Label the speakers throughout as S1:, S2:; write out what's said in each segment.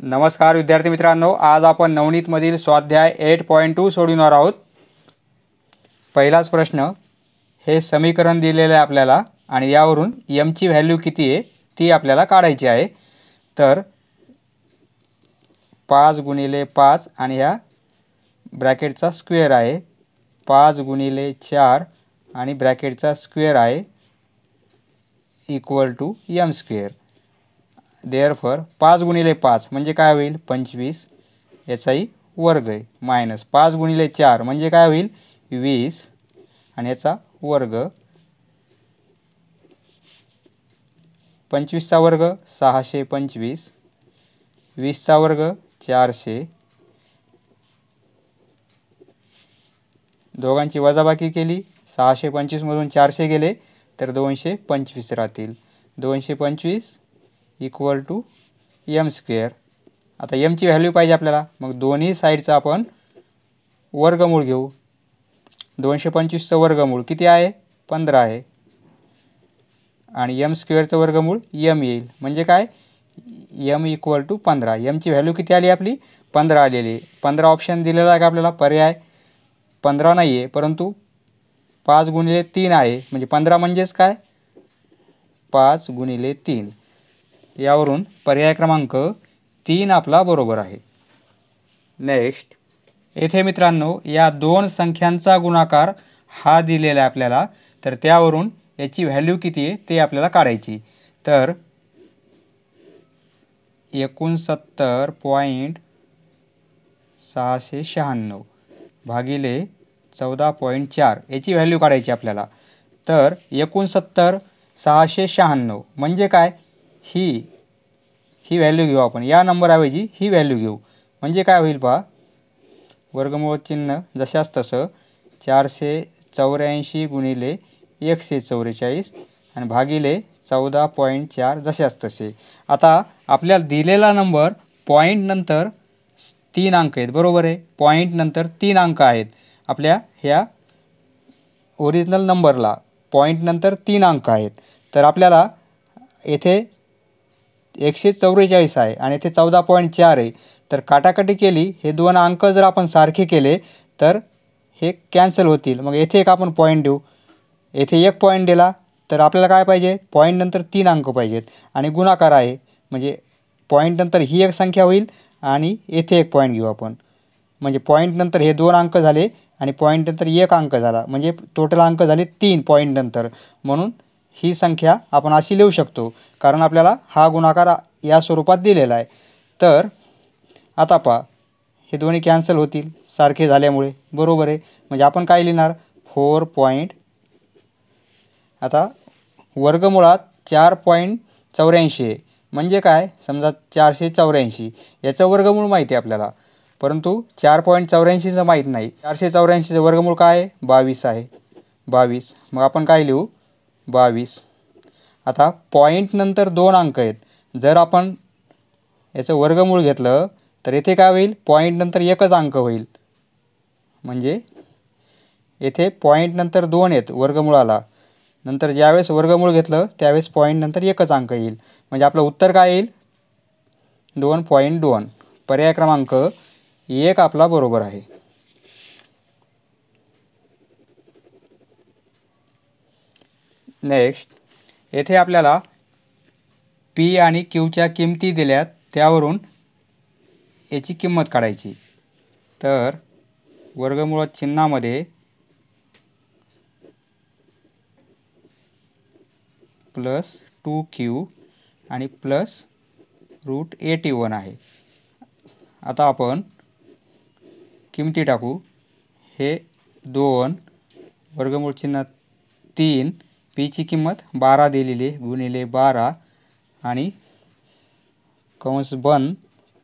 S1: नमस्कार विद्यार्थी मित्रांनो, आज आपण नवनीतमधील स्वाध्याय 8.2 सोडवणार आहोत। पहिलाच प्रश्न, हे समीकरण दिलेले आहे आपल्याला आणि यावरून m ची व्हॅल्यू किती आहे ती आपल्याला काढायची आहे। तर 5 गुणिले 5 आणि ह्या ब्रॅकेटचा स्क्वेअर आहे, 5 गुणिले 4 आणि ब्रॅकेटचा स्क्वेअर आहे equal to m square. Therefore 5 गुणिले 5 म्हणजे काय होईल 25, याचाही वर्ग आहे, मायनस 5 गुणिले 4 म्हणजे काय होईल 20 आणि याचा वर्ग, 25 चा वर्ग 625, 20 चा वर्ग 400, दोघांची वजाबाकी केली, 625 मधून 400 गेले तर 225 राहतील, 225 इक्वल टू m स्क्वेअर। आता m ची व्हॅल्यू पाहिजे आपल्याला, मग दोन्ही साईडचा आपण वर्गमूळ घेऊ। 225 चं वर्गमूळ किती आहे 15 आहे आणि m स्क्वेअरचं वर्गमूळ m येईल, म्हणजे काय m इक्वल टू 15। m ची व्हॅल्यू किती आली आपली 15 आलेली। 15 ऑप्शन दिलेला आहे का आपल्याला, पर्याय 15 नाही आहे, परंतु 5 गुणिले 3 आहे, म्हणजे 15 म्हणजेच काय 5 गुणिले 3। यावरून पर्याय क्रमांक 3 आपला बरोबर आहे। नेक्स्ट, येथे मित्रांनो या दोन संख्यांचा गुणाकार हा दिलेला आहे आपल्याला, तर त्यावरून याची व्हॅल्यू किती आहे ते आपल्याला काढायची। तर 69.696 भागिले 14.4 याची व्हॅल्यू काढायची आपल्याला। तर 69,696 म्हणजे काय, ही व्हॅल्यू घेऊ आपण, या नंबरऐवजी ही व्हॅल्यू घेऊ, म्हणजे काय होईल पहा, वर्गमूळ चिन्ह जशास तसं 484 गुणिले 144 आणि भागिले 14.4 जशास तसे। आता आपल्याला दिलेला नंबर पॉईंट नंतर 3 अंक आहेत, बरोबर आहे, पॉईंट नंतर 3 अंक आहेत आपल्या ह्या ओरिजिनल नंबरला, पॉईंट नंतर 3 अंक आहेत। तर आपल्याला येथे 144 आहे आणि येथे 14.4 आहे, तर काटाकाटी केली, हे दोन अंक जर आपण सारखे केले तर हे कॅन्सल होतील, मग येथे एक आपण पॉईंट देऊ, येथे एक पॉईंट दिला तर आपल्याला काय पाहिजे पॉईंट नंतर 3 अंक पाहिजेत आणि गुणाकार आहे, म्हणजे पॉईंट नंतर ही एक संख्या होईल आणि येथे एक पॉईंट घेऊ आपण, म्हणजे पॉईंट नंतर हे 2 अंक झाले आणि पॉईंट नंतर एक अंक झाला, म्हणजे टोटल अंक झाले 3 पॉईंट नंतर, म्हणून ही संख्या आपण अशी लिहू शकतो, कारण आपल्याला हा गुणाकार या स्वरूपात दिलेला आहे। तर आता पहा, हे दोन्ही कॅन्सल होतील सारखे झाल्यामुळे, बरोबर आहे, म्हणजे आपण काय लिहिणार 4. आता वर्गमुळात 4.84 आहे, म्हणजे काय, समजा 484 याचं वर्गमूळ माहिती आहे आपल्याला, परंतु 4.84चं माहीत नाही। 484चं वर्गमूळ काय आहे 22 आहे, 22, मग आपण काय लिहू 22। आता पॉईंट नंतर 2 अंक आहेत, जर आपण याचं वर्गमूळ घेतलं तर येथे काय होईल पॉईंट नंतर एकच अंक होईल, म्हणजे येथे पॉईंट नंतर 2 आहेत वर्गमूळाला, नंतर ज्यावेळेस वर्गमूळ घेतलं त्यावेळेस पॉईंट नंतर एकच अंक येईल, म्हणजे आपलं उत्तर काय येईल 2.2। पर्याय क्रमांक 1 आपला बरोबर आहे। नेक्स्ट, येथे आपल्याला P आणि Qच्या किमती दिल्यात, त्यावरून याची किंमत काढायची। तर वर्गमूळ चिन्हामध्ये +2Q आणि +√81 आहे। आता आपण किमती टाकू, हे 2 वर्गमूळ चिन्ह 3, P ची किंमत 12 दिलेली गुणिले 12 आणि कंस बंद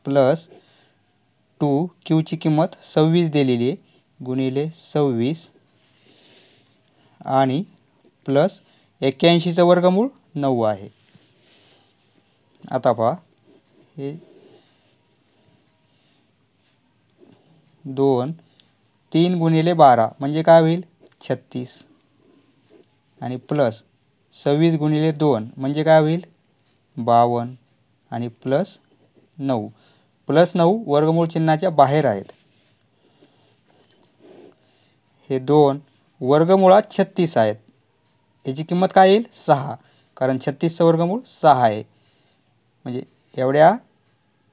S1: +2, Q ची किंमत 26 दिलेली आहे गुणिले 26 आणि +81चं वर्गमूळ 9 आहे। आता पहा, हे 2 3 गुणिले 12 म्हणजे काय होईल 36 आणि +26 गुणिले 2 म्हणजे काय होईल 52 आणि +9, +9 वर्गमूळ चिन्हाच्या बाहेर आहेत. हे 2 वर्गमुळात 36 आहेत. याची किंमत काय येईल 6, कारण 36चं वर्गमूळ 6 आहे. म्हणजे एवढ्या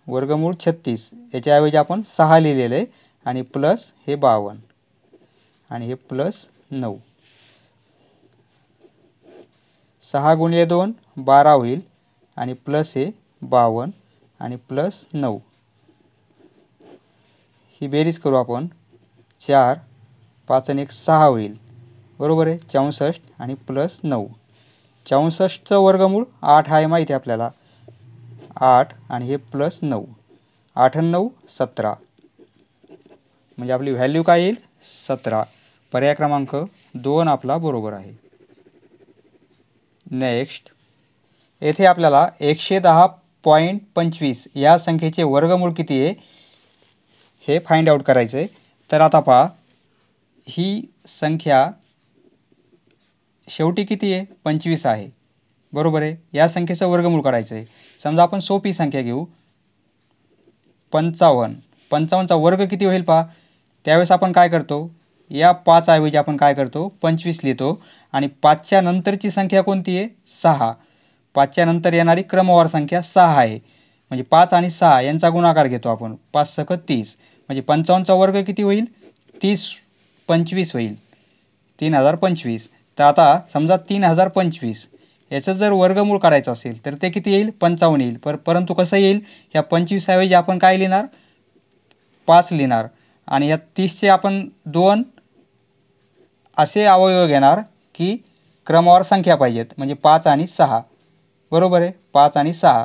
S1: वर्गमूळ 36 याच्याऐवजी आपण 6 लिहिलेलं आहे आणि प्लस हे 52 आणि हे +9. 6 × 2 12 होईल आणि प्लस हे 52 आणि +9. ही बेरीज करू आपण. 4 5 आणि 1 6 होईल, बरोबर आहे. 64 आणि +9. 64चं वर्गमूळ 8 आहे माहिती आहे आपल्याला. 8 आणि हे +9. 8 आणि 9 17. म्हणजे आपली व्हॅल्यू काय येईल 17. पर्याय क्रमांक 2 आपला बरोबर आहे. नेक्स्ट, येथे आपल्याला 110.25 या संख्येचे वर्गमूळ किती आहे हे फाइंड आउट करायचं आहे. तर आता पहा, ही संख्या शेवटी किती आहे 25 आहे, बरोबर आहे. या संख्येचं वर्गमूळ काढायचं आहे. समजा आपण सोपी संख्या घेऊ 55. 55चा वर्ग किती होईल पहा. त्यावेळेस आपण काय करतो, या 5 ऐवजी आपण काय करतो 25 लिहितो आणि 5च्या नंतरची संख्या कोणती आहे 6. 5च्या नंतर येणारी क्रमवार संख्या 6 आहे. म्हणजे 5 आणि 6 यांचा गुणाकार घेतो आपण. 5 × 30 म्हणजे 55चा वर्ग किती होईल 30 25 होईल 3025. तर आता समजा 3025 याचं जर वर्गमूळ काढायचं असेल तर ते किती येईल 55 येईल. परंतु कसं येईल, ह्या 25 ऐवजी आपण काय लिहिणार 5 लिहिणार आणि या 30चे आपण 2 असे अवयव घेणार की क्रमवार संख्या पाहिजेत. म्हणजे 5 आणि 6, बरोबर आहे. 5 आणि 6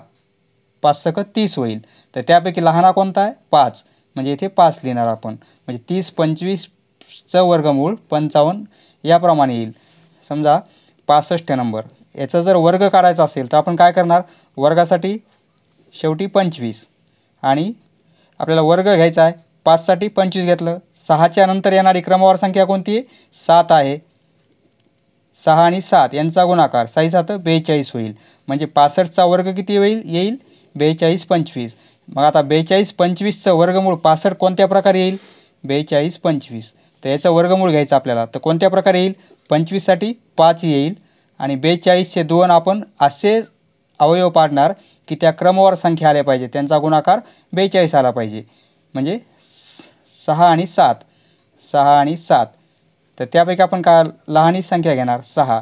S1: 5 × 30 होईल. तर त्यापैकी लहाना कोणता आहे 5, म्हणजे इथे 5 लिहिणार आपण. म्हणजे 30 25चं वर्गमूळ 55 याप्रमाणे येईल. समजा 65 नंबर, याचा जर वर्ग काढायचा असेल तर आपण काय करणार, वर्गासाठी शेवटी 25 आणि आपल्याला वर्ग घ्यायचा आहे. 5 साठी 25 घेतलं. 6च्या नंतर येणारी क्रमवार संख्या कोणती आहे 7 आहे. 6 आणि 7 यांचा गुणाकार 6 7 42 होईल. म्हणजे 65चा वर्ग किती येईल 42 25. मग आता 42 25चं वर्गमूळ 65 कोणत्या प्रकारे येईल 42 25. तर याचं वर्गमूळ घ्यायचं आपल्याला. तर कोणत्या प्रकारे येईल 25 साठी 5 येईल आणि 42चे 2 आपण असे अवयव पाडणार की त्या क्रमवार संख्या आल्या पाहिजे, त्यांचा गुणाकार 42 आला पाहिजे. म्हणजे 6 आणि 7 6 आणि 7. तर त्यापैकी आपण काय लहानी संख्या घेणार 6,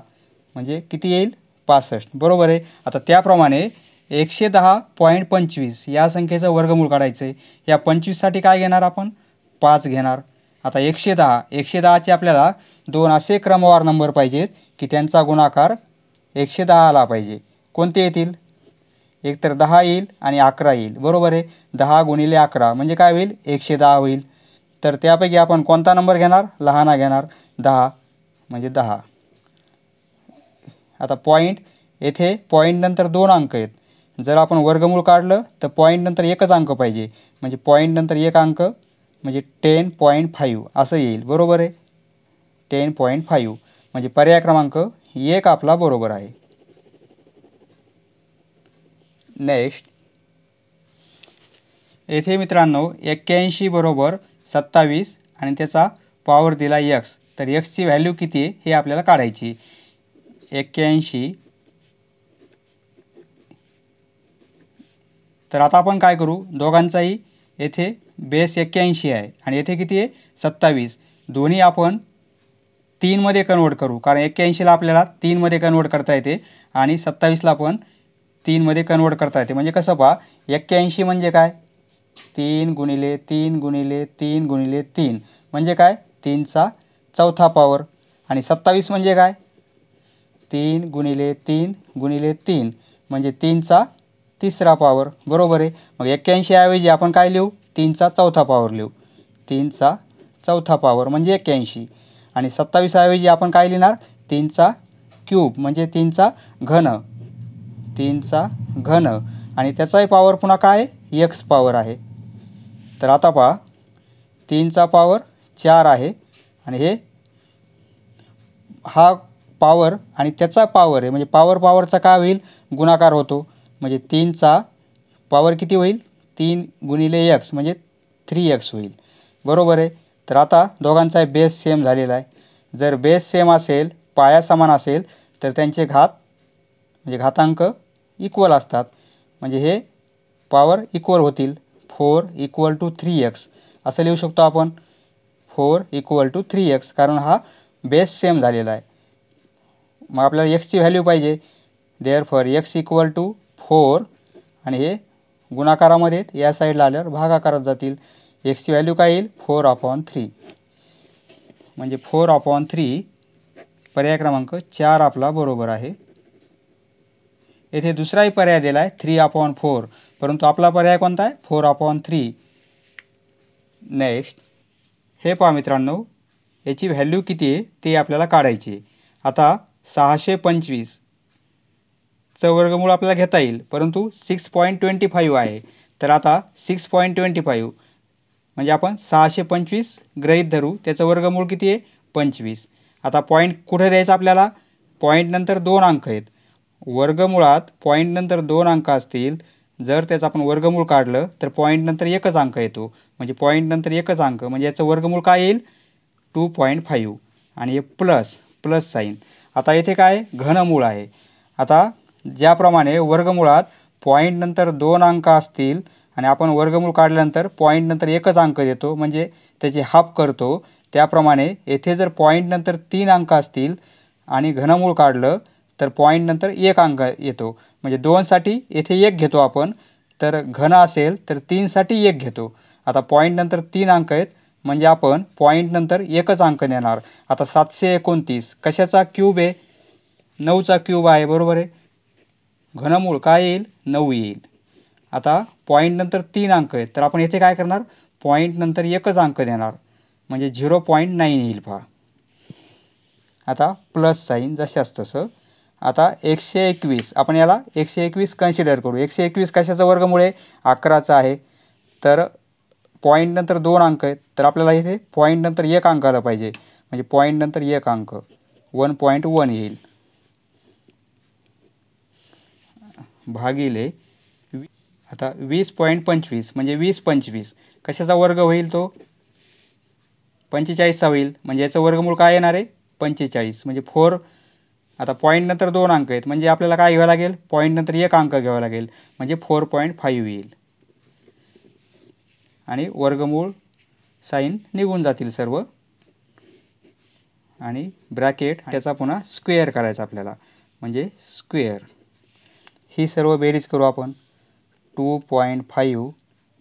S1: म्हणजे किती येईल 65, बरोबर आहे. आता त्याप्रमाणे 110.25 या संख्येचं वर्गमूळ काढायचं आहे. या 25 साठी काय घेणार आपण 5 घेणार. आता 110चे आपल्याला 2 असे क्रमवार नंबर पाहिजेत की त्यांचा गुणाकार 110 आला पाहिजे. कोणते येतील, एक तर 10 येईल आणि 11 येईल, बरोबर आहे. 10 × 11 म्हणजे काय होईल 110 होईल. तर त्यापैकी आपण कोणता नंबर घेणार लहाना घेणार 10, म्हणजे 10. आता पॉईंट, येथे पॉईंट नंतर 2 अंक आहेत. जर आपण वर्गमूळ काढलं तर पॉईंट नंतर एकच अंक पाहिजे. म्हणजे पॉईंट नंतर एक अंक म्हणजे 10.5 असं येईल, बरोबर आहे. 10.5 म्हणजे पर्याय क्रमांक 1 आपला बरोबर आहे. नेक्स्ट, येथे मित्रांनो 81 = 27 आणि त्याचा पॉवर दिला x. तर xची व्हॅल्यू किती आहे हे आपल्याला काढायची. 81, तर आता आपण काय करू, दोघांचाही येथे बेस 81 आहे आणि येथे किती आहे 27. दोन्ही आपण 3 मध्ये कन्वर्ट करू, कारण 81ला आपल्याला 3 मध्ये कन्वर्ट करता येते आणि 27ला पण 3 मध्ये कन्वर्ट करता येते. म्हणजे कसं पहा, 81 म्हणजे काय 3 × 3 × 3 × 3 म्हणजे काय 3चा चौथा पॉवर. आणि 27 म्हणजे काय 3 × 3 × 3 म्हणजे 3चा तिसरा पॉवर, बरोबर आहे. मग 81 ऐवजी आपण काय लिहू 3चा चौथा पॉवर लिहू. 3चा चौथा पॉवर म्हणजे 81 आणि 27 ऐवजी आपण काय लिहिणार 3चा क्यूब म्हणजे 3चा घन. 3चा घन आणि त्याचाही पॉवर पुन्हा काय x पॉवर आहे. तर आता पहा 3चा पॉवर 4 आहे आणि हे हा पॉवर आणि त्याचा पॉवर आहे. म्हणजे पॉवरचा काय होईल गुणाकार होतो. म्हणजे 3चा पॉवर किती होईल 3 गुणिले x म्हणजे 3x होईल, बरोबर आहे. तर आता दोघांचा बेस सेम झालेला आहे. जर बेस सेम असेल, पाया समान असेल, तर त्यांचे म्हणजे घातांक इक्वल असतात. म्हणजे हे पॉवर इक्वल होतील. 4 इक्वल टू 3x असं लिहू शकतो आपण. 4 इक्वल टू 3x, कारण हा बेस सेम झालेला आहे. मग आपल्याला एक्सची व्हॅल्यू पाहिजे. देअरफॉर x इक्वल टू 4 आणि हे गुणाकारामध्ये या साईडला आल्यावर भागाकारात जातील. एक्सची व्हॅल्यू काय येईल? 4/3. म्हणजे 4/3 पर्याय क्रमांक 4 आपला बरोबर आहे. येथे दुसराही पर्याय दिला आहे 3/4, परंतु आपला पर्याय कोणता आहे? 4/3. नेक्स्ट हे पहा मित्रांनो, याची व्हॅल्यू किती आहे ते आपल्याला काढायची आहे. आता 625 चं वर्गमूळ आपल्याला घेता येईल, परंतु 6.25 आहे. तर आता 6.25 म्हणजे आपण 625 गृहीत धरू. त्याचं वर्गमूळ किती आहे? 25. आता पॉईंट कुठे द्यायचं आपल्याला? पॉईंटनंतर 2 अंक आहेत. वर्गमुळात पॉईंटनंतर 2 अंक असतील, जर त्याचं आपण वर्गमूळ काढलं तर पॉईंटनंतर एकच अंक येतो. म्हणजे पॉईंटनंतर एकच अंक म्हणजे याचं वर्गमूळ काय येईल? 2.5 आणि हे प्लस साईन. आता येथे काय? घनमूळ आहे. आता ज्याप्रमाणे वर्गमुळात पॉईंटनंतर 2 अंक असतील आणि आपण वर्गमूळ काढल्यानंतर पॉईंटनंतर एकच अंक देतो, म्हणजे त्याची हाफ करतो, त्याप्रमाणे येथे जर पॉईंटनंतर 3 अंक असतील आणि घनमूळ काढलं तर पॉईंटनंतर 1 अंक येतो. म्हणजे 2साठी येथे 1 घेतो आपण, तर घन असेल तर 3साठी 1 घेतो. आता पॉईंटनंतर 3 अंक आहेत म्हणजे आपण पॉईंटनंतर एकच अंक देणार. आता 729 कशाचा क्यूब आहे? 9चा क्यूब आहे, बरोबर आहे. घनमूळ काय येईल? 9 येईल. आता पॉईंटनंतर 3 अंक आहेत, तर आपण येथे काय करणार? पॉईंटनंतर एकच अंक देणार, म्हणजे 0.9 येईल पहा. आता प्लस साईन जशाच तसं. आता 121 आपण याला 121 कन्सिडर करू. 121 कशाचं वर्गमूळ आहे? 11चा आहे. तर पॉईंटनंतर 2 अंक आहेत, तर आपल्याला इथे पॉईंटनंतर 1 अंक आला पाहिजे, म्हणजे पॉईंटनंतर 1 अंक 1.1 येईल भागिले. आता 20.25 म्हणजे 20/25 कशाचा वर्ग होईल? तो 45चा होईल. म्हणजे याचं वर्गमूळ काय येणार आहे? 45. म्हणजे 4. आता पॉईंटनंतर 2 अंक आहेत म्हणजे आपल्याला काय घ्यावं लागेल? पॉईंटनंतर 1 अंक घ्यावा लागेल, म्हणजे 4.5 येईल. आणि वर्गमूळ साईन निघून जातील सर्व. आणि ब्रॅकेट त्याचा पुन्हा स्क्वेअर करायचा आपल्याला, म्हणजे स्क्वेअर. ही सर्व बेरीज करू आपण. 2.5,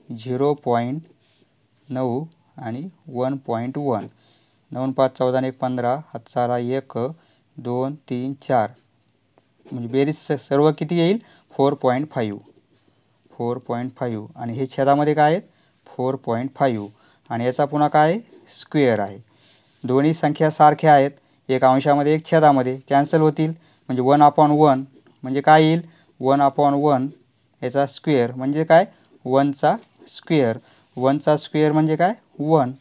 S1: 0.9 आणि 1.1. 9 5 14 आणि 1 15, हातचारा 1 2 3 4. म्हणजे बेरीज सर्व किती येईल? 4.5. 4.5 आणि हे छेदामध्ये काय आहेत? 4.5 आणि याचा पुन्हा काय? स्क्वेअर आहे. दोन्ही संख्या सारख्या आहेत, एक अंशामध्ये एक छेदामध्ये, कॅन्सल होतील. म्हणजे 1/1 म्हणजे काय येईल? 1/1 याचा स्क्वेअर म्हणजे काय? 1चा स्क्वेअर. 1चा स्क्वेअर म्हणजे काय? 1.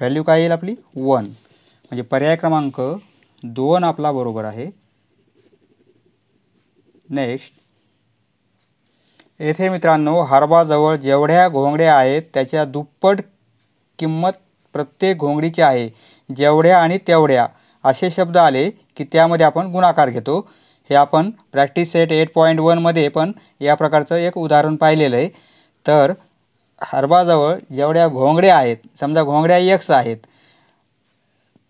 S1: व्हॅल्यू काय येईल आपली? 1. म्हणजे पर्याय क्रमांक 2 आपला बरोबर आहे. नेक्स्ट येथे मित्रांनो, हरबाजवळ जेवढ्या घोंगड्या आहेत त्याच्या दुप्पट किंमत प्रत्येक घोंगडीची आहे. जेवढ्या आणि तेवढ्या असे शब्द आले की त्यामध्ये आपण गुणाकार घेतो. हे आपण प्रॅक्टिस सेट 8.1 मध्ये पण या प्रकारचं एक उदाहरण पाहिलेलं आहे. तर हरबाजवळ जेवढ्या घोंगड्या आहेत, समजा घोंगड्या x आहेत,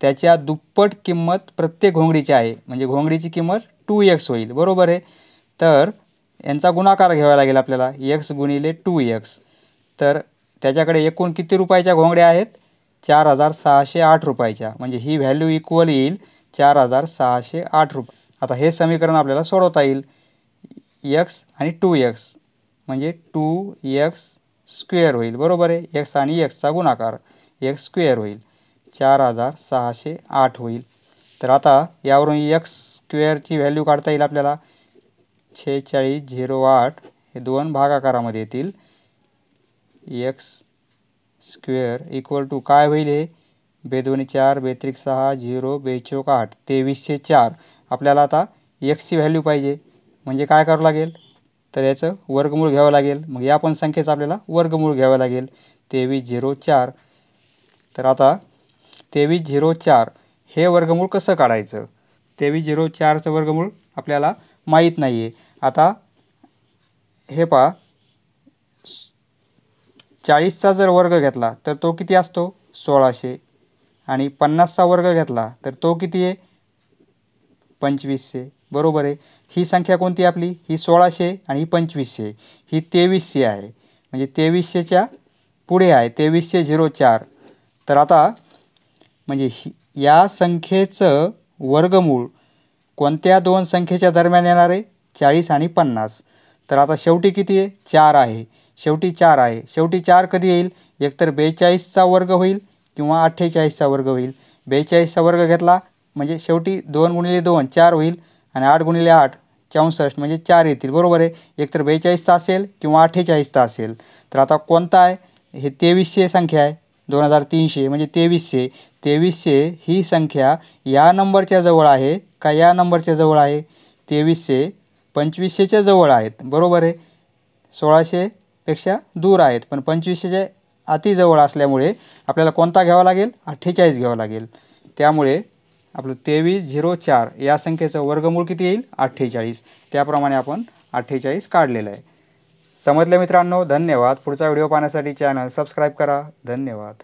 S1: त्याच्या दुप्पट किंमत प्रत्येक घोंगडीची आहे. म्हणजे घोंगडीची किंमत 2x होईल, बरोबर आहे. तर यांचा गुणाकार घ्यावा लागेल आपल्याला, x गुणिले 2x. तर त्याच्याकडे एकूण किती रुपयाच्या घोंगड्या आहेत? 4,608 रुपयाच्या. म्हणजे ही व्हॅल्यू इक्वल येईल 4,608 रुपये. आता हे समीकरण आपल्याला सोडवता येईल. x आणि 2x म्हणजे 2x स्क्वेअर होईल, बरोबर आहे. x आणि xचा गुणाकार x स्क्वेअर होईल, 4,608 होईल. तर आता यावरून x स्क्वेअरची व्हॅल्यू काढता येईल आपल्याला. 4608 हे 2 भागाकारामध्ये येतील. x स्क्वेअर इक्वल टू काय होईल? हे 2 4 2 6 0 2 8 2304. आपल्याला आता xची व्हॅल्यू पाहिजे, म्हणजे काय करावं लागेल? तर याचं वर्गमूळ घ्यावं लागेल. मग या पण संख्येचं आपल्याला वर्गमूळ घ्यावं लागेल. 2304. तर आता 2304 हे वर्गमूळ कसं काढायचं? 2304चं वर्गमूळ आपल्याला माहीत नाही आहे. आता हे पहा, 40चा जर वर्ग घेतला तर तो किती असतो? 1600. आणि 50चा वर्ग घेतला तर तो किती आहे? 2500. बरोबर आहे. ही संख्या कोणती आपली? ही 1600 आणि ही 2500. ही 2300 आहे. म्हणजे 2300च्या पुढे आहे 2304. तर आता म्हणजे या संख्येचं वर्गमूळ कोणत्या दोन संख्येच्या दरम्यान येणार आहे? 40 आणि 50. तर आता शेवटी किती आहे? 4 आहे. शेवटी 4 आहे. शेवटी 4 कधी येईल? एकतर 42चा वर्ग होईल किंवा 48चा वर्ग होईल. 42चा वर्ग घेतला म्हणजे शेवटी 2 × 2 4 होईल आणि 8 × 8 64 म्हणजे 4 येतील. बरोबर आहे. एकतर 42चा असेल किंवा 48चा असेल. तर आता कोणता आहे? हे 2300 संख्या आहे. 2300 म्हणजे 2300. 2300 ही संख्या या नंबरच्या जवळ आहे का या नंबरच्या जवळ आहे? 2300 2500च्या जवळ आहेत. बरोबर आहे. 1600पेक्षा दूर आहेत, पण 2500च्या अति जवळ असल्यामुळे आपल्याला कोणता घ्यावा लागेल? 48 घ्यावा लागेल. त्यामुळे आपलं 2304 या संख्येचं वर्गमूळ किती येईल? 48. त्याप्रमाणे आपण 48 काढलेलं आहे. समजलं मित्रांनो? धन्यवाद. पुढचा व्हिडिओ पाहण्यासाठी चॅनल सबस्क्राईब करा. धन्यवाद.